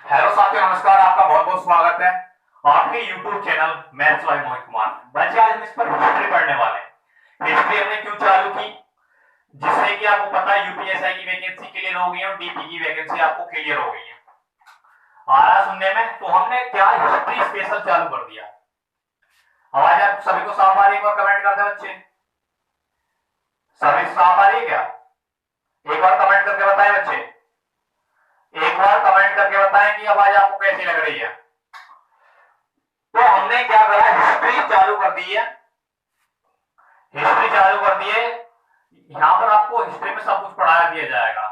Hello साथियों, नमस्कार। आपका बहुत बहुत स्वागत है आपके YouTube channel maths by Mohit Kumar. बच्चे आज हम इस पर हिस्ट्री पढ़ने वाले हैं। हिस्ट्री हमने क्यों चालू की? जिससे कि आपको पता है यूपीएससी की वैकेंसी क्लियर हो गई है और डीपी की वैकेंसी आपको क्लियर हो गई है। आ रहा सुनने में, तो हमने क्या हिस्ट्री स्पेशल चालू कर दिया। आवाज आप सभी को साफ आ रही है? एक बार कमेंट कर दे बच्चे। सभी साफ आ रही है क्या? एक बार कमेंट करके बताएं बच्चे। एक बार कमेंट करके बताएं कि आवाज आपको कैसी लग रही है। तो हमने क्या करा, हिस्ट्री चालू कर दी है। हिस्ट्री चालू कर दी है। यहां पर आपको हिस्ट्री में सब कुछ पढ़ाया दिया जाएगा,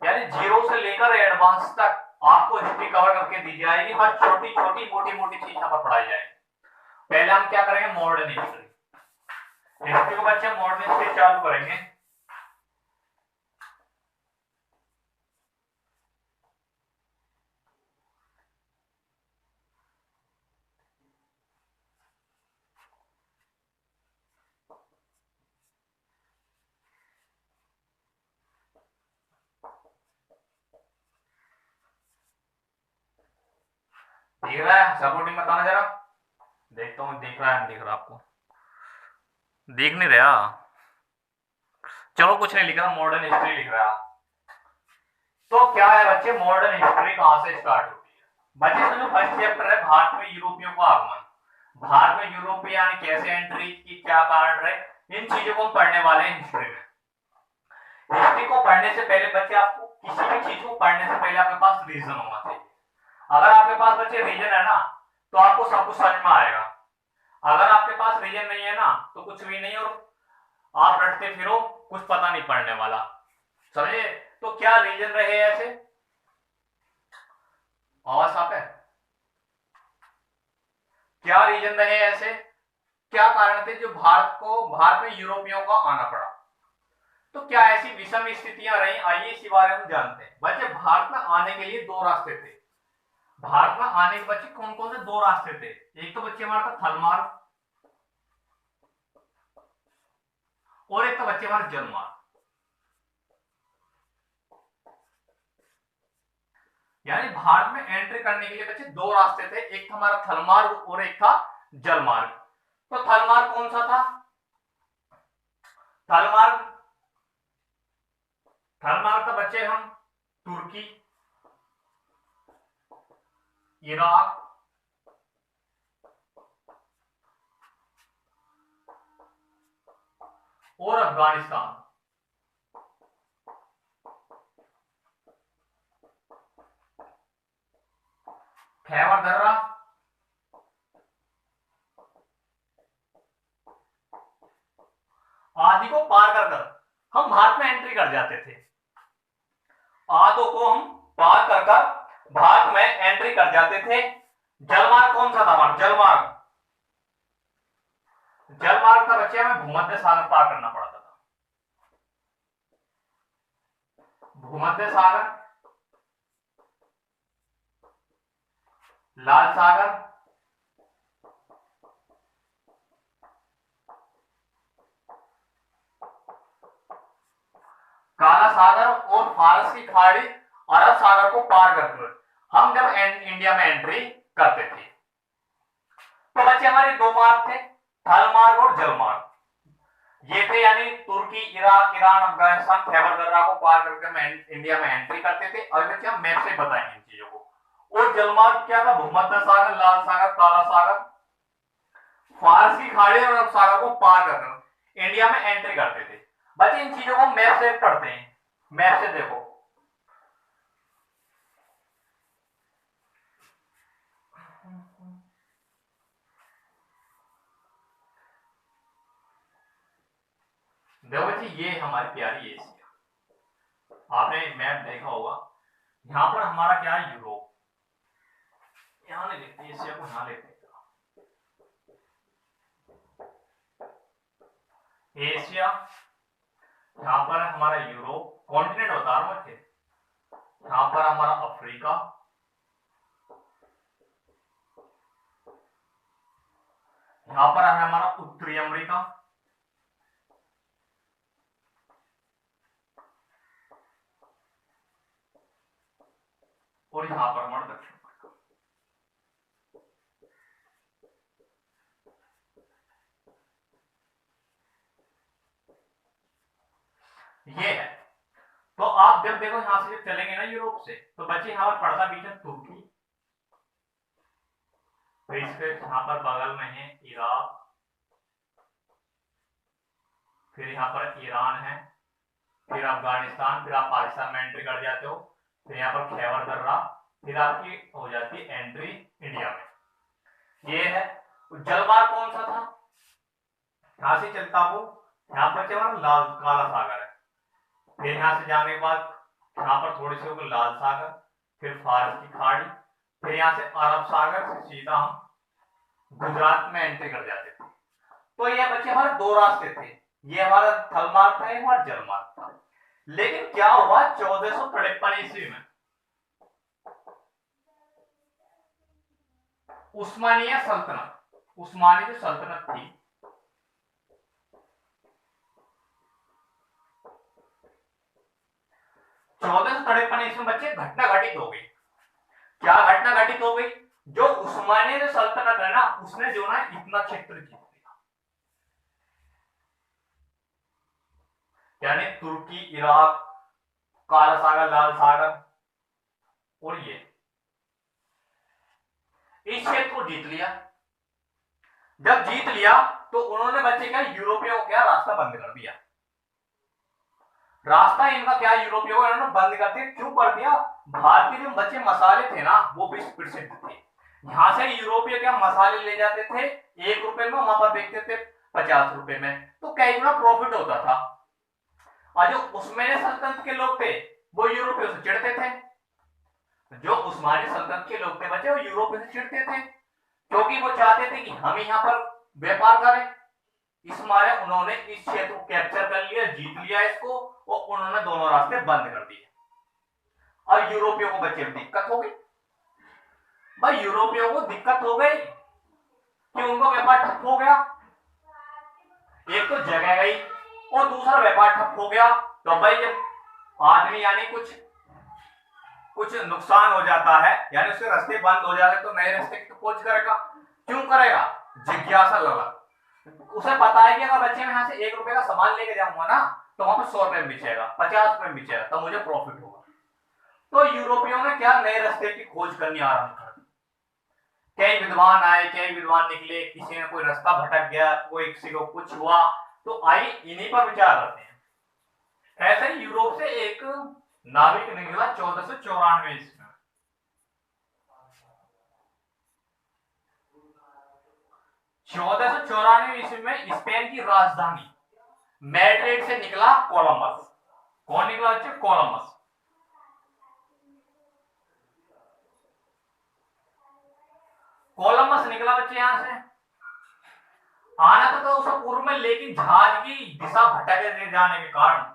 यानी जीरो से लेकर एडवांस तक आपको हिस्ट्री कवर करके दी जाएगी। हर छोटी छोटी मोटी मोटी चीज यहां पर पढ़ाई जाएगी। पहले हम क्या करेंगे, मॉडर्न हिस्ट्री। हिस्ट्री को बच्चे मॉडर्न हिस्ट्री चालू करेंगे। दिख रहा है? सपोर्टिंग बताना जरा, देखता हूँ दिख रहा है नहीं दिख रहा आपको। दिख नहीं रहा? चलो कुछ नहीं लिख रहा, मॉडर्न हिस्ट्री लिख रहा। तो क्या है बच्चे, मॉडर्न हिस्ट्री कहां से स्टार्ट होती है? बच्चे तो जो फर्स्ट चैप्टर है, भारत में यूरोपियों का आगमन। भारत में यूरोपीय यानी कैसे एंट्री की, क्या कारण रहे, इन चीजों को हम पढ़ने वाले हैं हिस्ट्री में। हिस्ट्री को पढ़ने से पहले बच्चे, आपको किसी भी चीज को पढ़ने से पहले आपके पास रीजन होना चाहिए। अगर आपके पास बच्चे रीजन है ना, तो आपको सब कुछ समझ में आएगा। अगर आपके पास रीजन नहीं है ना, तो कुछ भी नहीं, और आप रटते फिरो, कुछ पता नहीं पड़ने वाला। समझे? तो क्या रीजन रहे ऐसे? आवाज साफ है? क्या रीजन रहे ऐसे, क्या कारण थे जो भारत में यूरोपियों का आना पड़ा? तो क्या ऐसी विषम स्थितियां रही? आइए इसी बारे में जानते हैं। बच्चे, भारत में आने के लिए दो रास्ते थे। भारत में आने के बच्चे कौन कौन से दो रास्ते थे? एक तो बच्चे हमारा था थल मार्ग, और एक तो बच्चे हमारे जल मार्ग। यानी भारत में एंट्री करने के लिए बच्चे दो रास्ते थे, एक था हमारा थल मार्ग और एक था जल मार्ग। तो थल मार्ग कौन सा था? थल मार्ग, थल मार्ग था बच्चे हम तुर्की, इराक, और अफगानिस्तान। खैबर दर्रा, आदि को पार कर कर हम भारत में एंट्री कर जाते थे। आदो को हम पार कर कर भारत में एंट्री कर जाते थे। जलमार्ग कौन सा था हमारा? जलमार्ग, जलमार्ग का बच्चे हमें भूमध्य सागर पार करना पड़ता था। भूमध्य सागर, लाल सागर, काला सागर और फारस की खाड़ी, अरब सागर को पार करके हम जब इंडिया में एंट्री करते थे। तो बच्चे हमारे दो मार्ग थे, थल मार्ग और जल मार्ग। ये थे, यानी तुर्की, इराक, ईरान, अफगानिस्तान, खैबर दर्रा को पार करके हम इंडिया में एंट्री करते थे। और बच्चे हम मैप से बताएंगे इन चीजों को। और जलमार्ग क्या था? भूमध्य सागर, लाल सागर, काला सागर, फारस की खाड़ी और अरब सागर को पार कर इंडिया में एंट्री करते थे। बच्चे इन चीजों को मैप से पढ़ते हैं। मैप से देखो, देखो बच्चे, ये हमारी प्यारी एशिया। आपने मैप देखा होगा, यहां पर हमारा क्या है? यूरोप। यहां नहीं लिखते एशिया को, यहां लिखते एशिया। यहां पर हमारा यूरोप, कॉन्टिनेंट बता रहा हूं बच्चे। यहां पर हमारा अफ्रीका, यहां पर है हमारा उत्तरी अमेरिका, और यहां पर हमारा दक्षिण। ये है। तो आप जब देखो यहां से जब चलेंगे ना यूरोप से, तो बच्चे यहां पर पड़ता बीच में तुर्की, फिर इसके यहां पर बगल में है इराक, फिर यहाँ पर ईरान है, फिर अफगानिस्तान, फिर आप पाकिस्तान में एंट्री कर जाते हो, फिर यहाँ पर खैबर दर्रा, फिर आपकी हो जाती है एंट्री इंडिया में। ये है। जलमार्ग कौन सा था, यहां से चलता वो, यहाँ पर क्या लाल काला सागर है, फिर यहां से जाने के बाद यहाँ पर थोड़ी सी होकर लाल सागर, फिर फारस की खाड़ी, फिर यहाँ से अरब सागर से सीधा हम गुजरात में एंट्री कर जाते थे। तो ये बच्चे हमारे दो रास्ते थे, ये हमारा थल मार्ग था, ये हमारा जल मार्ग था। लेकिन क्या हुआ 1453 ईस्वी में उस्मानिया सल्तनत, उस्मानी जो सल्तनत थी, चौदह सौ तिरपन ईस्वी में बच्चे घटना घटित हो गई। क्या घटना घटित हो गई, जो उस्मानिया जो सल्तनत है ना, उसने जो ना इतना क्षेत्र जीत लिया, यानी तुर्की, इराक, काला सागर, लाल सागर, और ये इस क्षेत्र को जीत लिया। जब जीत लिया तो उन्होंने बच्चे क्या यूरोपियों को क्या रास्ता बंद कर दिया, रास्ता इनका क्या यूरोपियों को इन्होंने बंद कर दिया। क्यों कर दिया, भारतीय जो बच्चे मसाले थे ना वो भी प्रसिद्ध थे, यहां से यूरोपीय क्या मसाले ले जाते थे 1 रुपए में, वहां पर बेचते थे 50 रुपए में, तो कई गुना प्रॉफिट होता था। और जो उस्मानिया सल्तनत के लोग थे वो यूरोपियों से चिढ़ते थे, जो उस्मानी सल्तनत के लोग थे बच्चे वो यूरोप से चिढ़ते थे, क्योंकि वो चाहते थे कि हम यहाँ पर व्यापार करें। इस मारे उन्होंने इस क्षेत्र को कैप्चर कर लिया, जीत लिया इसको, और उन्होंने दोनों रास्ते बंद कर दिए। और यूरोपियों को बच्चे में दिक्कत हो गई, भाई यूरोपियों को दिक्कत हो गई कि उनका व्यापार ठप हो गया, एक तो जगह गई और दूसरा व्यापार ठप हो गया। तो भाई जब आदमी यानी कुछ नुकसान हो जाता है, यानी उसके रास्ते बंद हो जाते, तो नए रास्ते की खोज करेगा। क्यों करेगा, जिज्ञासा लगा, उसे पता है कि अगर बच्चे में यहां से 1 रुपए का सामान लेके जाऊंगा ना, तो वहां पर 100 रुपए में बिचेगा, 50 रुपए में बिचेगा, तो मुझे प्रॉफिट होगा। तो यूरोपियों ने क्या नए रास्ते की खोज करनी आरंभ कर दी। कई विद्वान आए, कई विद्वान निकले, किसी ने कोई रास्ता भटक गया, कोई किसी को कुछ हुआ, तो आई इन्हीं पर विचार करते हैं। ऐसे ही यूरोप से एक नाविक निकला 1494 ईस्वी में। 1494 ईस्वी में स्पेन की राजधानी मैड्रिड से निकला कोलंबस। कौन निकला बच्चे, कोलंबस। कोलंबस निकला बच्चे यहां से, आना तो उसका पूर्व में, लेकिन जहाज की दिशा भटक जाने के कारण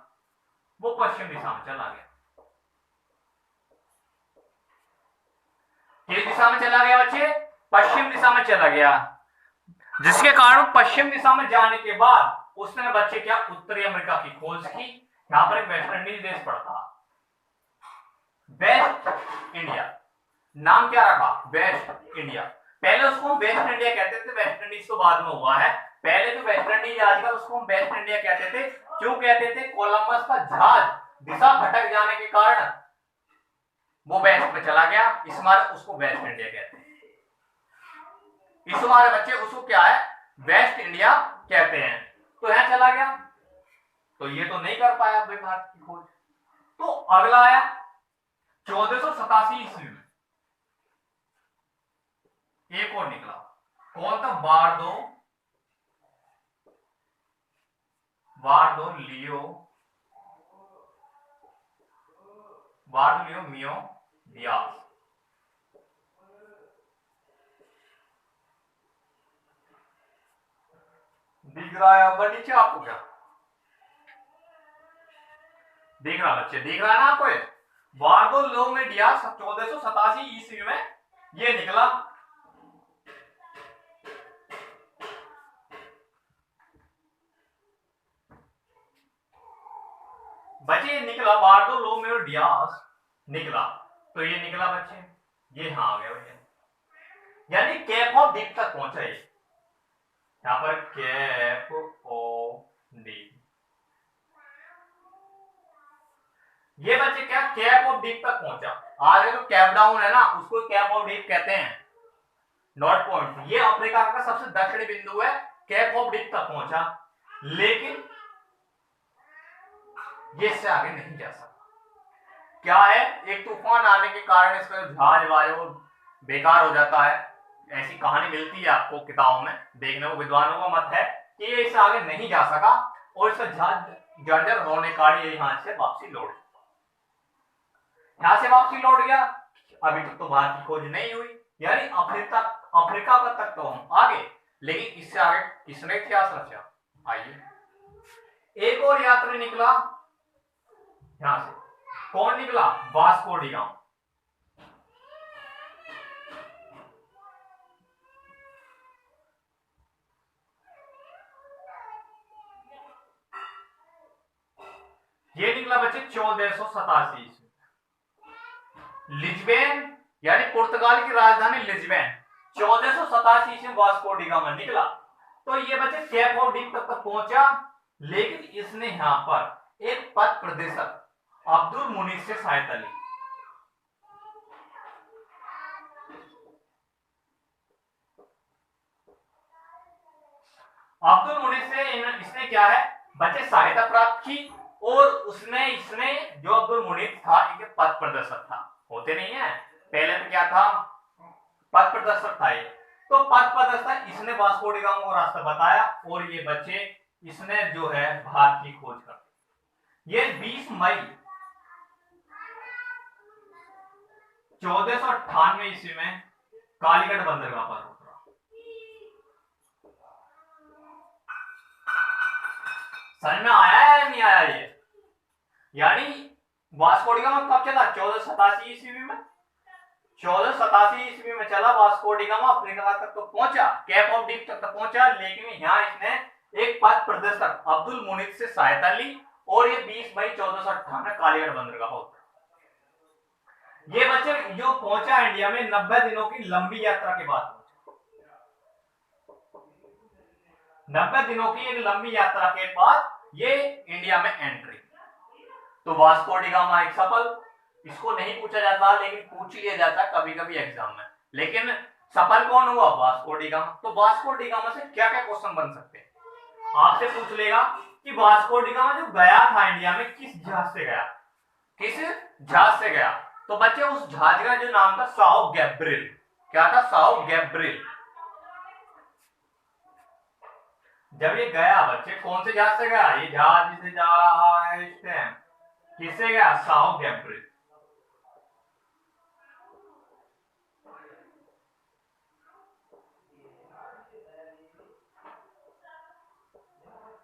वो पश्चिम दिशा में चला गया। किस दिशा में चला गया बच्चे, पश्चिम दिशा में चला गया, जिसके कारण पश्चिम दिशा में जाने के बाद उसने बच्चे क्या उत्तरी अमेरिका की खोज की। यहां पर एक वेस्ट इंडीज देश पड़ता, वेस्ट इंडिया, नाम क्या रखा, वेस्ट इंडिया। पहले उसको हम वेस्ट इंडिया कहते थे, वेस्ट इंडीज तो बाद में हुआ है, पहले तो वेस्ट इंडीज आजकल उसको हम वेस्ट इंडिया कहते थे। क्यों कहते थे, कोलंबस का जहाज दिशा भटक जाने के कारण वो वेस्ट में चला गया, इस बार उसको वेस्ट इंडिया कहते हैं। इस बार बच्चे उसको क्या है, वेस्ट इंडिया कहते हैं। तो यहां चला गया, तो ये तो नहीं कर पाया भारत की खोज। तो अगला आया 1487 ईस्वी में एक और निकला, कौन था, बार्दोलियो मियो दियास। दिख रहा है अब नीचे आपको, क्या दिख रहा बच्चे, दिख रहा है ना आपको, बार्दोलोमेओ दियास 1487 ईस्वी में ये निकला। बच्चे निकला बार्दोलोमेओ दियास निकला, तो ये निकला बच्चे, ये हाँ आ गया भैया, यानी केप ऑफ डीप तक पहुंचा ये, यहां पर cape of deep. Of deep तक पहुंचा। आगे जो कैप डाउन है ना उसको कैप ऑफ डीप कहते हैं, नॉर्थ पॉइंट। ये अफ्रीका का सबसे दक्षिणी बिंदु है, कैप ऑफ डीप तक पहुंचा, लेकिन ये इससे आगे नहीं जा सकता। क्या है, एक तूफान आने के कारण इसका जहाज वायु बेकार हो जाता है। ऐसी कहानी मिलती है आपको किताबों में देखने को, विद्वानों का मत है कि ये इससे आगे नहीं जा सका और इसका जहाज जर्जर होने का यहां से वापसी लौट, यहां से वापसी लौट गया। अभी तक तो भारत की खोज नहीं हुई, यानी अफ्रीका का तक तो हम आगे, लेकिन इससे आगे किसने इतिहास रचा? आइए, एक और यात्री निकला यहां से। कौन निकला? Vasco da gamma. ये निकला बच्चे 1487 ईस्वी। लिस्बन यानी पुर्तगाल की राजधानी लिस्बन 1487 ईस्वी में वास्को डी गामा निकला। तो ये बच्चे कैप ऑफ डीप तक पहुंचा, लेकिन इसने यहां पर एक पथ प्रदर्शक अब्दुल मुनीर से सहायता ली। अब्दुल मुनीर से इसने क्या है बच्चे सहायता प्राप्त की, और इसने जो अब्दुल मुनीर था ये पथ प्रदर्शक था, होते नहीं है पहले तो क्या था, पथ प्रदर्शक था ये। तो पथ प्रदर्शक इसने वास्को डी गामा को रास्ता बताया, और ये बच्चे इसने जो है भारत की खोज कर दी। ये 20 मई 1498 ईस्वी में कालीगढ़ बंदरगाह पर उतरा। समझ में आया या नहीं आया ये? यानी वास्को डी गामा कब चला? 1487 ईस्वी में। 1487 ईस्वी में चला वास्को डी गामा, अफ्रीका तक तो पहुंचा, कैप ऑफ डीप तक तो पहुंचा, लेकिन यहाँ इसने एक पथ प्रदर्शक अब्दुल मुनीर से सहायता ली, और ये 20 मई 1498 कालीगढ़ बंदरगाह पर। ये बच्चे जो पहुंचा इंडिया में 90 दिनों की लंबी यात्रा के बाद पहुंचा। 90 दिनों की एक लंबी यात्रा के बाद ये इंडिया में एंट्री। तो वास्को डी गामा एक सफल, इसको नहीं पूछा जाता लेकिन पूछ लिया जाता है कभी कभी एग्जाम में। लेकिन सफल कौन हुआ? Vasco da Gama. तो वास्को डी गामा से क्या क्या क्वेश्चन बन सकते हैं? आपसे पूछ लेगा कि वास्को डी गामा जो गया था इंडिया में किस जहाज से गया, किस जहाज से गया? तो बच्चे उस जहाज का जो नाम था साओ गैब्रियल। क्या था? Sao Gabriel. जब ये गया बच्चे कौन से जहाज से गया? ये जहाज जिसे जा रहा है इस टाइम किससे गया? Sao Gabriel.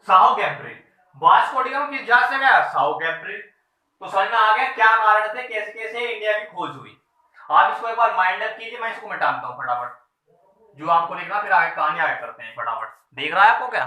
Sao Gabriel. Vasco da gamma किस जहाज से गया? Sao Gabriel. तो समझ में आ गया क्या कारण थे, कैसे कैसे इंडिया की खोज हुई। आप इसको एक बार माइंड अप कीजिए, मैं इसको मिटाता हूं फटाफट, जो आपको लिखना फिर आगे कहानी आगे करते हैं फटाफट। देख रहा है आपको क्या?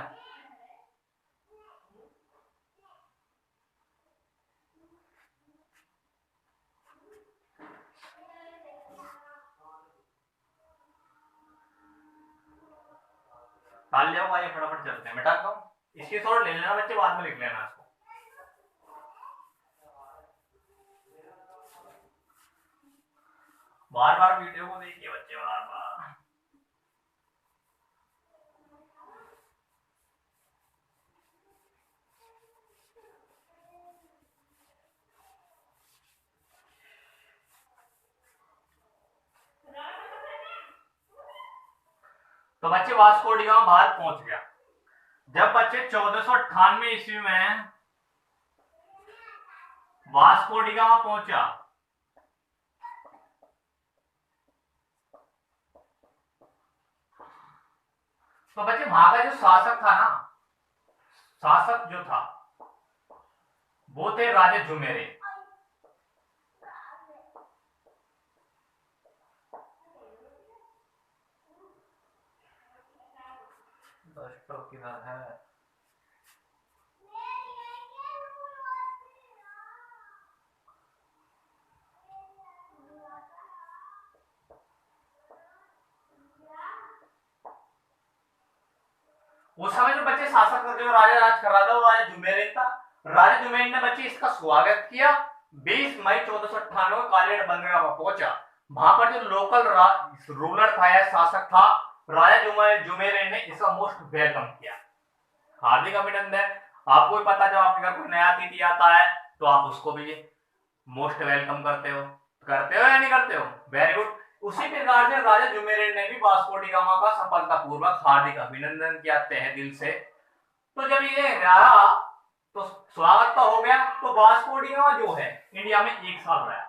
डाल लिया होगा, ये फटाफट चलते हैं, मिटाता हूं। इसकी थोड़ा ले लेना बच्चे, बाद में लिख लेना इसको। बार बार वीडियो को देखिए बच्चे, बार बार। तो बच्चे वास्को डी गामा भारत पहुंच गया। जब बच्चे 1498 ईस्वी में वास्को डी गामा पहुंचा, तो बच्चे वहां का जो शासक था ना, शासक जो था वो थे राजा जुमेरे। किधर है? उस समय जो बच्चे शासक जो राजा राज कर रहा था वो राजा जुमेरिन था। राजा जुमेरिन ने बच्चे इसका स्वागत किया, 20 मई 1498 कालीगढ़ बंदरगाह पर पहुंचा। वहां पर जो लोकल रूलर था या शासक था राजा जुमेरेन ने इसका मोस्ट वेलकम किया। हार्दिक अभिनंदन। आपको भी पता जब आपके घर कोई नया अतिथि आता है तो आप उसको भी मोस्ट वेलकम करते हो या नहीं करते हो? Very good. उसी प्रकार से राजा जुमेरेन ने भी वास्को डी गामा का सफलतापूर्वक हार्दिक अभिनंदन किया तहे दिल से। तो जब ये रहा तो स्वागत तो हो गया। तो वास्को डी गामा जो है इंडिया में 1 साल रहा।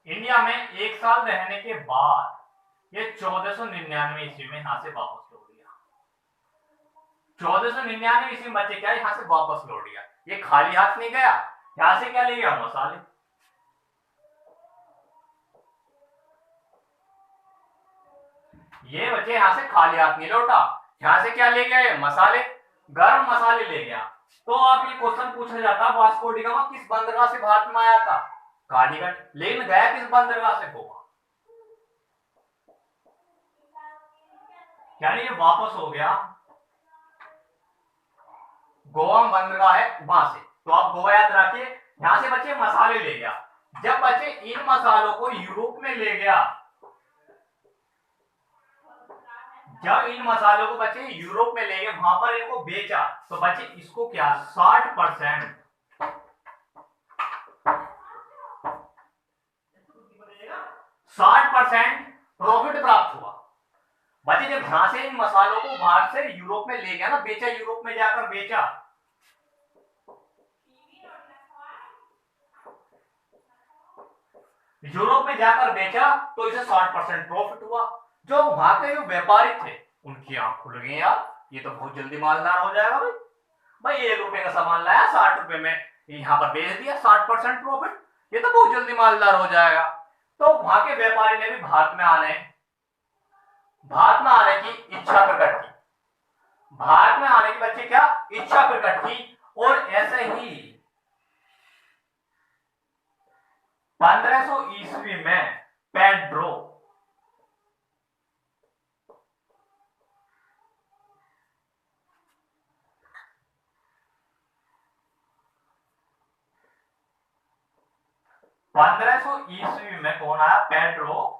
इंडिया में 1 साल रहने के बाद ये 1499 ईस्वी में यहां से वापस लौट गया। 1499 ईस्वी में बच्चे क्या यहां से वापस लौट गया। ये खाली हाथ नहीं गया। यहां से क्या ले गया? मसाले। ये बच्चे यहां से खाली हाथ नहीं लौटा। यहां से क्या ले गया? मसाले, गर्म मसाले ले गया। तो आप ये क्वेश्चन पूछा जाता वास्को डी गामा किस बंदरगाह से भारत में आया था? कालीगढ़। लेकिन गया किस बंदरगाह से? गोवा। यानी ये वापस हो गया गोवा बंदरगाह है वहां से। तो आप गोवा याद रखिए। यहां से बच्चे मसाले ले गया। जब बच्चे इन मसालों को यूरोप में ले गया, जब इन मसालों को बच्चे यूरोप में ले गए वहां पर इनको बेचा तो बच्चे इसको क्या 60% 60% प्रॉफिट प्राप्त हुआ। बच्चे जब यहां से इन मसालों को बाहर से यूरोप में ले गया ना, बेचा, यूरोप में जाकर बेचा, यूरोप में जाकर बेचा तो इसे 60% प्रॉफिट हुआ। जो वहां के जो व्यापारी थे उनकी आंख खुल गई, यार ये तो बहुत जल्दी मालदार हो जाएगा। भाई 1 रुपए का सामान लाया 60 रुपए में यहां पर बेच दिया, 60% प्रॉफिट, ये तो बहुत जल्दी मालदार हो जाएगा। तो वहां के व्यापारी ने भी भारत में आने की इच्छा प्रकट की। भारत में आने की बच्चे क्या इच्छा प्रकट की। और ऐसे ही 1500 ईस्वी में पेड्रो 1500 ईस्वी में कौन आया? Pedro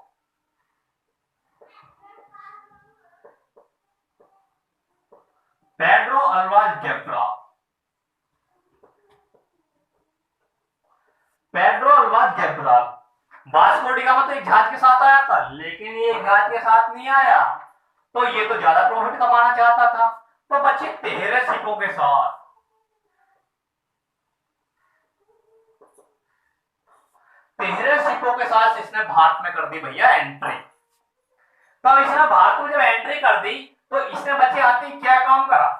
Alvares Cabral. Pedro Alvares Cabral Vasco da Gama तो एक जहाज के साथ आया था, लेकिन ये जहाज के साथ नहीं आया। तो ये तो ज्यादा प्रॉफिट कमाना चाहता था। तो बच्चे 13 सिक्कों के साथ 13 सिक्कों के साथ इसने भारत में कर दी भैया एंट्री। तो इसने भारत में जब एंट्री कर दी तो इसने बच्चे आते ही क्या काम करा?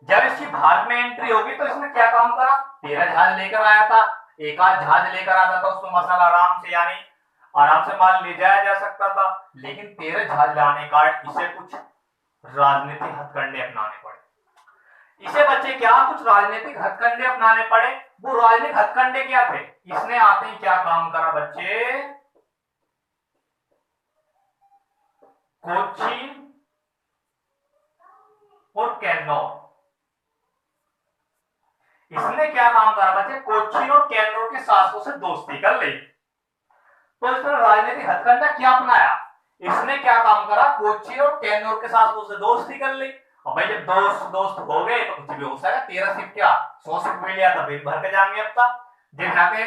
जब इसकी भारत में एंट्री होगी तो इसने क्या काम करा? 13 जहाज लेकर आया था। एक आध जहाज लेकर आता था उसमें मसाला आराम से यानी आराम से माल ले जाया जा सकता था। लेकिन 13 जहाज लाने का इसे कुछ राजनीतिक हथकंडे अपनाने पड़े। इसे बच्चे क्या कुछ राजनीतिक हथकंडे अपनाने पड़े। वो राजनीतिक हथकंडे क्या थे? इसने आते ही क्या काम करा बच्चे? कोचीन और कैन्नौर, इसने क्या काम करा बच्चे? कोचीन और कैन्नौर के शासकों से दोस्ती कर ली। तो इसने राजनीतिक हथकंडा क्या अपनाया? इसने क्या काम करा? कोचीन और कैन्नौर के शासकों से दोस्ती कर ली। और भाई जब दोस्त हो गए तो कुछ भी हो सकता है। 13 सिप क्या 100 सिप मिल लिया था, भर के जाएंगे अब तक। जब यहाँ पे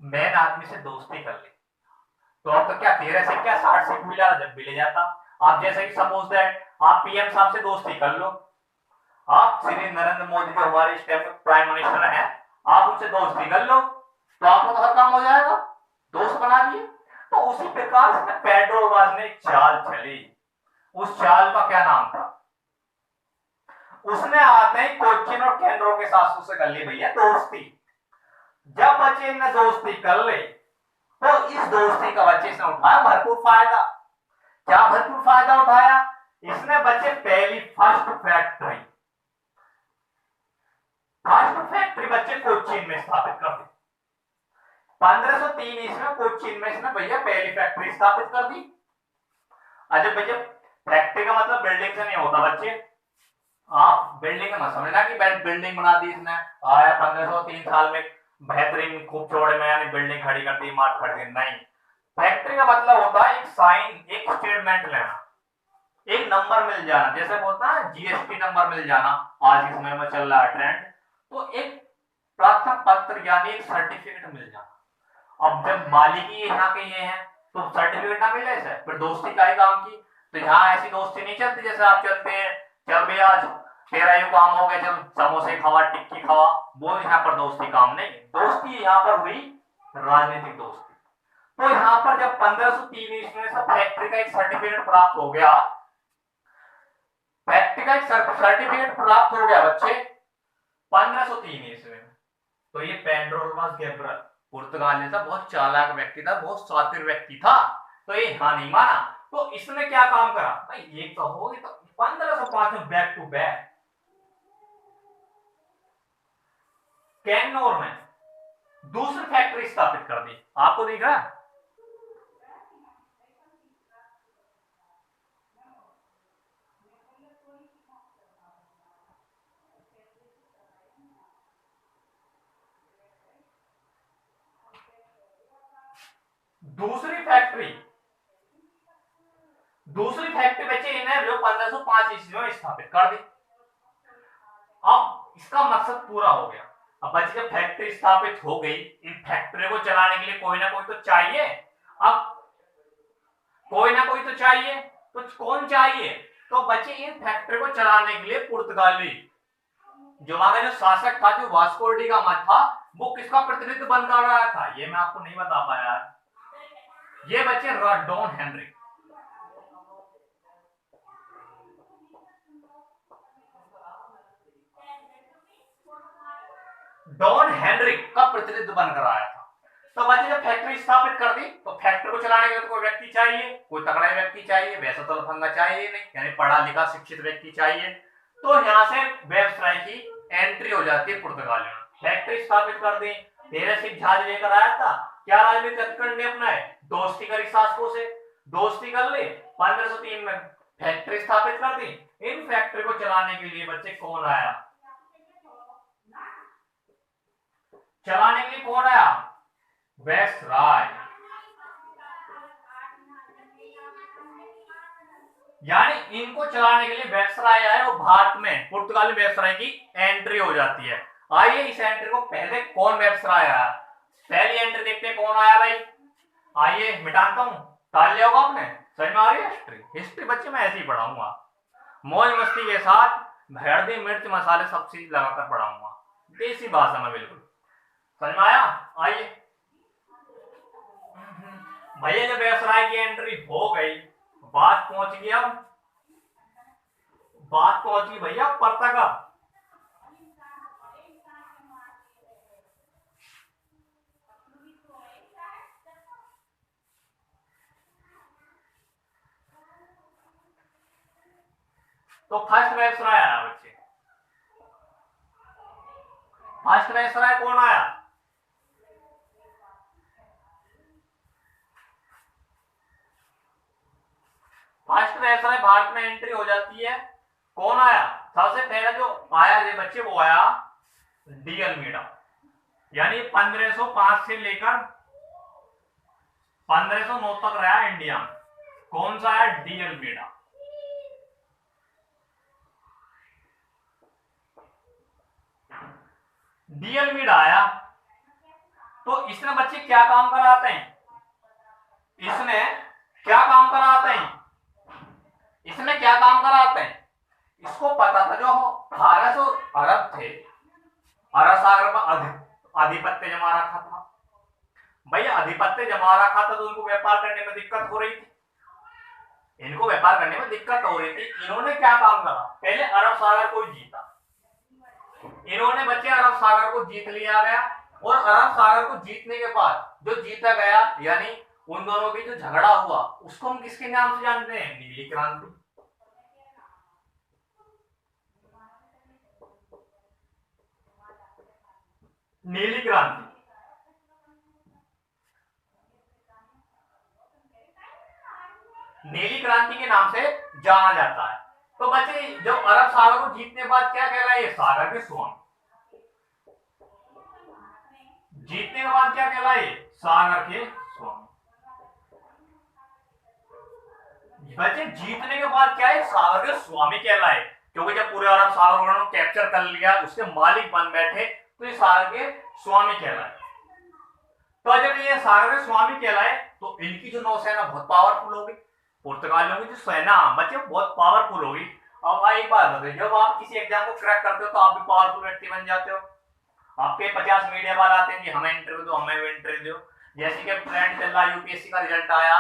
मेन आदमी से दोस्ती कर ली तो अब तो क्या 13 सिप क्या 60 सिप मिला जब भी ले जाता। आप जैसे कि सपोज दैट आप पीएम साहब से दोस्ती कर लो, आप श्री नरेंद्र मोदी जो हमारे इस टाइम प्राइम मिनिस्टर हैं, आप उनसे दोस्ती कर लो तो आपको तो हर काम हो जाएगा, दोस्त बना दिए। तो उसी प्रकार से पेड्रो अल्वाज ने चाल चली। उस चाल का क्या नाम था? उसने आते ही कोचीन और कैन्नौर के शासकों से कर ली भैया दोस्ती। जब बच्चे ने दोस्ती कर ली तो इस दोस्ती का बच्चे ने उठाया भरपूर फायदा। क्या भरपूर फायदा उठाया? इसने बच्चे पहली फर्स्ट फैक्ट्री बच्चे कोचीन में स्थापित कर दी। 1503 ईस्वी में कोचीन में इसने भैया पहली फैक्ट्री स्थापित कर दी। अच्छा भैया फैक्ट्री का मतलब बिल्डिंग से नहीं होता बच्चे, आप बिल्डिंग मत समझना कि बिल्डिंग बना दी इसने, आया 1503 साल में बेहतरीन खूब चौड़े में यानी बिल्डिंग खड़ी कर दी, मार्ट खड़ी दी, नहीं। फैक्ट्री का मतलब होता है एक साइन, एक स्टेटमेंट लेना, एक नंबर मिल जाना, जैसे बोलता है जीएसटी नंबर मिल जाना, आज के समय में चल रहा है ट्रेंड, तो एक प्रार्थना पत्र यानी एक सर्टिफिकेट मिल जाना। अब जब मालिकी यहाँ के ये हैं तो सर्टिफिकेट ना मिले से फिर दोस्ती का ही काम की। तो यहाँ ऐसी दोस्ती नहीं चलती जैसे आप चलते हैं, चल भैया आज तेरा यू काम हो गया, चल समोसे खावा टिक्की खावा, वो यहाँ पर दोस्ती काम नहीं। दोस्ती यहाँ पर हुई राजनीतिक दोस्ती। तो यहाँ पर जब 1503 ईस्वी में फैक्ट्री का एक सर्टिफिकेट प्राप्त हो गया, फैक्ट्री का एक सर्टिफिकेट प्राप्त हो गया बच्चे 1503 ईस्वी में, तो ये पेड्रो लुइस गैब्रियल पुर्तगाल जैसा बहुत चालाक व्यक्ति था, बहुत शातिर व्यक्ति था, तो ये हाँ नहीं माना। तो इसने क्या काम करा भाई, ये तो हो गई, तो 1505 में बैक टू बैक कैनोर में दूसरी फैक्ट्री स्थापित कर दी। आपको दिख रहा है? दूसरी फैक्ट्री बच्चे इन्हें जो 1505 ईस्वी में स्थापित कर दी। अब इसका मकसद पूरा हो गया। अब बच्चे जब फैक्ट्री स्थापित हो गई, इन फैक्ट्री को चलाने के लिए कोई ना कोई तो चाहिए। अब कोई ना कोई तो चाहिए, तो कौन चाहिए? तो बच्चे इन फैक्ट्री को चलाने के लिए पुर्तगाली जो वहां का जो शासक था, जो वास्को डी गामा था, वो किसका प्रतिनिधित्व बनकर रहा था, ये मैं आपको नहीं बता पाया। ये बच्चे डॉन हेनरिक, डॉन हेनरिक का प्रतिनिधित्व बनकर आया था। तो बच्चे जब फैक्ट्री स्थापित कर दी, तो फैक्ट्री को चलाने के लिए तो कोई व्यक्ति चाहिए, कोई तगड़ा व्यक्ति चाहिए, वैसा तो लफंगा चाहिए नहीं, यानी पढ़ा लिखा शिक्षित व्यक्ति चाहिए। तो यहाँ से व्यवसाय की एंट्री हो जाती है पुर्तगाल में। फैक्ट्री स्थापित कर दी, तेरह सिख जहाज लेकर आया था, क्या राजनीतिक हथकंडे ने अपनाए, दोस्ती करी शासकों से, दोस्ती कर ली, 1503 में फैक्ट्री स्थापित कर दी। इन फैक्ट्री को चलाने के लिए बच्चे कौन आया, चलाने के लिए कौन आया, वायसराय। यानी इनको चलाने के लिए वायसराय आए और भारत में पुर्तगाली वायसराय की एंट्री हो जाती है। आइए इस एंट्री को पहले कौन वायसराय आया, पहली एंट्री देखते हैं कौन आया भाई। आइए मिटाता हूं, ताल लिया होगा आपने, समझ में आ रही है हिस्ट्री? हिस्ट्री बच्चे मैं ऐसे ही पढ़ाऊंगा, मौज मस्ती के साथ, हल्दी मिर्च मसाले सब चीज लगाकर पढ़ाऊंगा, देसी भाषा में बिल्कुल। समझ में आया? आइए भैया जब वायसराय की एंट्री हो गई, बात पहुंच गई, अब बात पहुंच गई भैया पर्तगा। तो फर्स्ट वायसराय आया बच्चे, फर्स्ट वायसराय कौन आया, फर्स्ट वायसराय भारत में एंट्री हो जाती है, कौन आया? सबसे पहला जो आया ये बच्चे वो आया डी अल्मीडा, यानी 1505 से लेकर 1509 तक रहा इंडिया में। कौन सा आया? De Almeida. डी अल्मीडा आया, तो इसने बच्चे क्या काम कराते हैं, इसने क्या काम कराते हैं, इसमें क्या काम कराते हैं, इसको पता था जो भारत और अरब थे, अरब सागर में आधिपत्य जमा रखा था भैया, आधिपत्य जमा रखा था, तो उनको व्यापार करने में दिक्कत हो रही थी, इनको व्यापार करने में दिक्कत हो रही थी। इन्होंने क्या काम करा, पहले अरब सागर को जीता, इन्होंने बच्चे अरब सागर को जीत लिया गया, और अरब सागर को जीतने के बाद जो जीता गया, यानी उन दोनों की जो झगड़ा हुआ, उसको हम किसके नाम से जानते हैं, नीली क्रांति। नीली क्रांति, नीली क्रांति के नाम से जाना जाता है। तो बच्चे जो अरब सागर को जीतने के बाद क्या कहलाए, सागर के स्वामी। जीतने के बाद क्या कहलाए, सागर के स्वामी। बच्चे जीतने के बाद क्या है, सागर के स्वामी कहलाए, क्योंकि जब पूरे अरब सागर उन्होंने कैप्चर कर लिया, उसके मालिक बन बैठे, तो ये सागर के स्वामी कहलाए। तो जब ये सागर के स्वामी कहलाए तो इनकी जो नौसेना बहुत पावरफुल होगी, पुर्तगालियों की जो सेना बच्चे बहुत पावरफुल होगी। अब एक बात बताइए, जब आप किसी एग्जाम को क्रैक करते हो तो आप भी पावरफुल व्यक्ति बन जाते हो। आपके 50 मीडिया वाले आते हैं कि हमें इंटरव्यू दो, हमें इंटरव्यू दो। जैसे कि ट्रेंड चल रहा है, यूपीएससी का रिजल्ट आया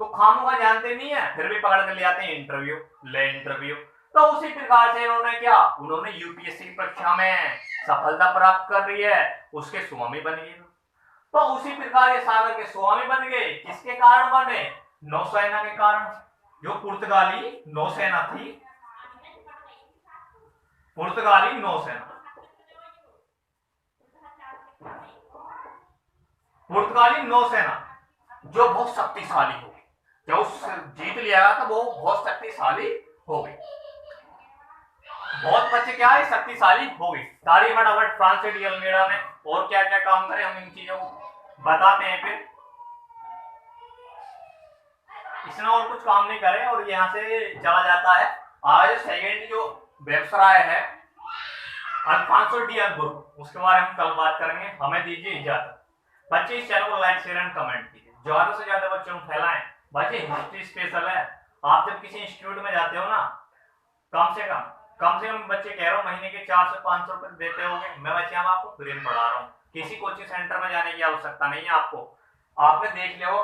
तो खामों का जानते नहीं है, फिर भी पकड़ कर ले आते हैं इंटरव्यू, ले इंटरव्यू। तो उसी प्रकार से इन्होंने क्या, उन्होंने यूपीएससी की परीक्षा में सफलता प्राप्त कर रही है, उसके स्वामी बन गए। तो उसी प्रकार ये सागर के स्वामी बन गए, किसके कारण बने, नौसेना के कारण। जो पुर्तगाली नौसेना थी, पुर्तगाली नौसेना, पुर्तगाली नौसेना जो बहुत शक्तिशाली हो गई, जब जीत लिया था वो बहुत शक्तिशाली हो गई, बहुत बच्चे क्या है, शक्तिशाली हो गई। तारीफ फटाफट फ्रांसिस डी अल्मेडा ने और क्या क्या काम करे, हम इन चीजों को बताते हैं। फिर इसने और कुछ काम नहीं करे और यहाँ से चला जाता है। आज सेकेंड जो व्यवसाय है अल्फांसो डी अल्बुर्क, उसके बारे में कल बात करेंगे। हमें दीजिए इजाजत। बच्चे इस चैनल को लाइक शेयर एंड कमेंट कीजिए, ज्यादा से ज्यादा बच्चों को फैलाएं। बच्चे हिस्ट्री स्पेशल है, आप जब किसी इंस्टीट्यूट में जाते हो ना, कम से कम बच्चे कह रहा हूँ महीने के 400 से 500 रुपए देते होंगे। मैं बच्चे हम आपको फ्री में पढ़ा रहा हूँ, किसी कोचिंग सेंटर में जाने की आवश्यकता नहीं है आपको। आपने देख लिया होगा